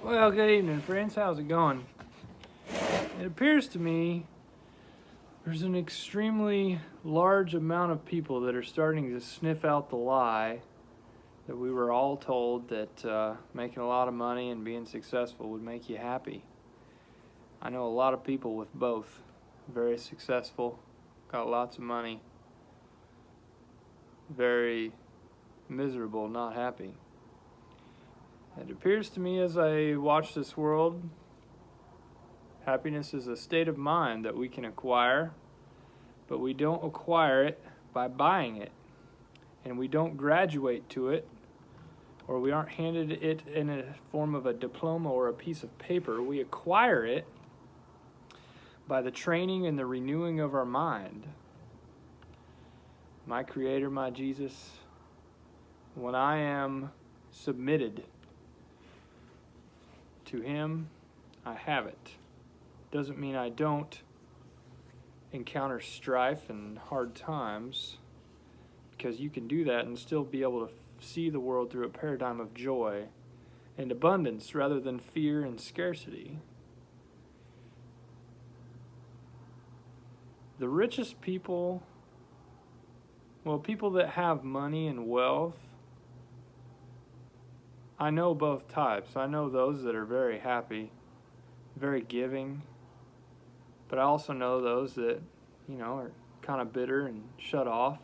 Well, good evening, friends. How's it going? It appears to me there's an extremely large amount of people that are starting to sniff out the lie that we were all told that making a lot of money and being successful would make you happy. I know a lot of people with both. Very successful, got lots of money, very miserable, not happy. It appears to me as I watch this world, happiness is a state of mind that we can acquire, but we don't acquire it by buying it. And we don't graduate to it, or we aren't handed it in a form of a diploma or a piece of paper. We acquire it by the training and the renewing of our mind. My Creator, my Jesus, when I am submitted to Him, I have it. Doesn't mean I don't encounter strife and hard times, because you can do that and still be able to see the world through a paradigm of joy and abundance rather than fear and scarcity. The richest people, people that have money and wealth, I know both types. I know those that are very happy, very giving, but I also know those that, are kind of bitter and shut off.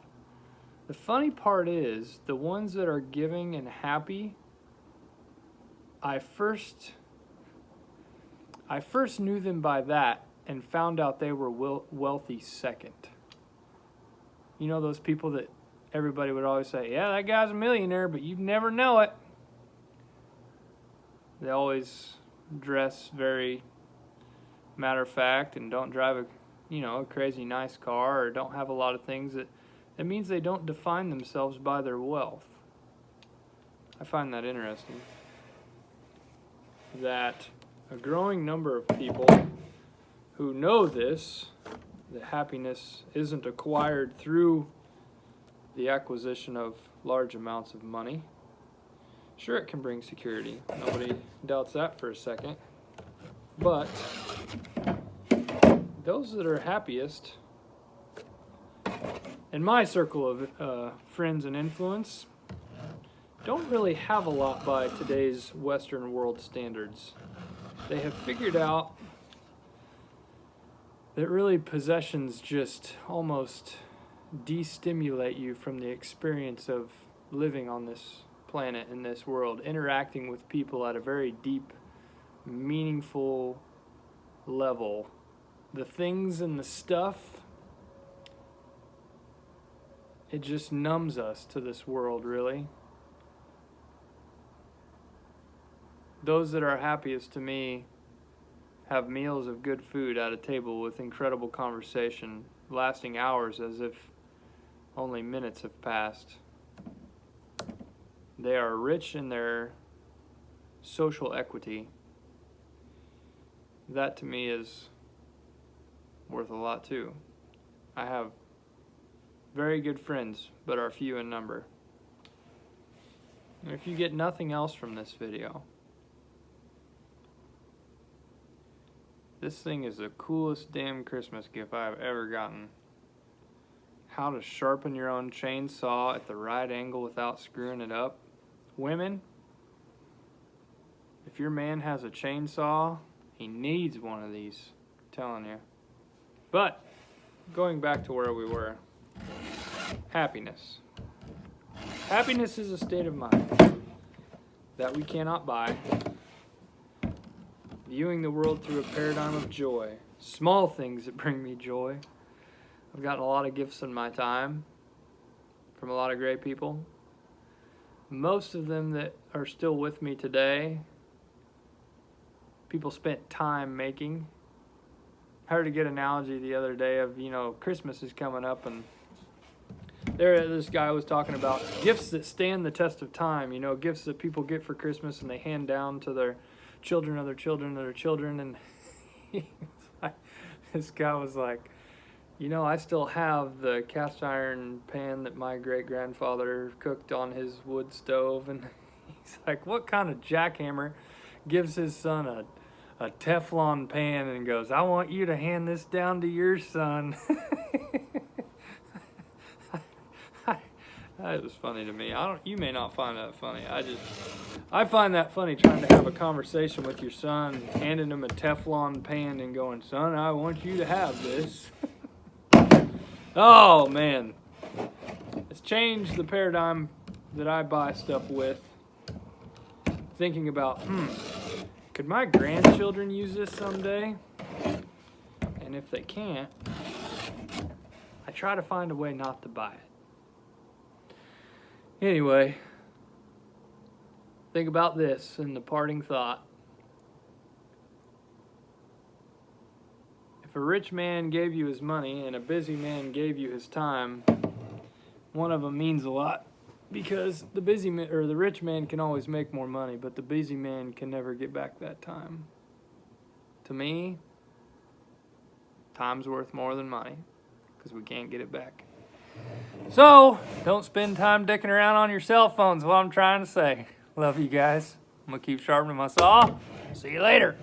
The funny part is, the ones that are giving and happy, I first knew them by that and found out they were wealthy second. You know those people that everybody would always say, yeah, that guy's a millionaire, but you'd never know it. They always dress very matter of fact and don't drive a crazy nice car, or don't have a lot of things. That means they don't define themselves by their wealth. I find that interesting. That a growing number of people who know this, that happiness isn't acquired through the acquisition of large amounts of money. Sure, it can bring security. Nobody doubts that for a second. But those that are happiest, in my circle of friends and influence, don't really have a lot by today's Western world standards. They have figured out that really possessions just almost destimulate you from the experience of living on this planet, in this world, interacting with people at a very deep, meaningful level. The things and the stuff, it just numbs us to this world, really. Those that are happiest to me have meals of good food at a table with incredible conversation, lasting hours as if only minutes have passed. They are rich in their social equity. That to me is worth a lot too. I have very good friends, but are few in number. And if you get nothing else from this video, this thing is the coolest damn Christmas gift I've ever gotten. How to sharpen your own chainsaw at the right angle without screwing it up. Women, if your man has a chainsaw, he needs one of these. I'm telling you. But, going back to where we were. Happiness. Happiness is a state of mind that we cannot buy. Viewing the world through a paradigm of joy. Small things that bring me joy. I've gotten a lot of gifts in my time from a lot of great people. Most of them that are still with me today, people spent time making. I heard a good analogy the other day of, Christmas is coming up, and this guy was talking about gifts that stand the test of time, gifts that people get for Christmas and they hand down to their children of their children of their children. And this guy was like, I still have the cast iron pan that my great-grandfather cooked on his wood stove. And he's like, what kind of jackhammer gives his son a Teflon pan and goes, "I want you to hand this down to your son." That was funny to me. You may not find that funny. I find that funny, trying to have a conversation with your son, handing him a Teflon pan and going, "Son, I want you to have this." Oh man, it's changed the paradigm that I buy stuff with. Thinking about, could my grandchildren use this someday? And if they can't, I try to find a way not to buy it. Anyway, think about this in the parting thought. If a rich man gave you his money and a busy man gave you his time, one of them means a lot, because the rich man can always make more money, but the busy man can never get back that time. To me, time's worth more than money, because we can't get it back. So, don't spend time dicking around on your cell phones, is what I'm trying to say. Love you guys. I'm going to keep sharpening my saw. See you later.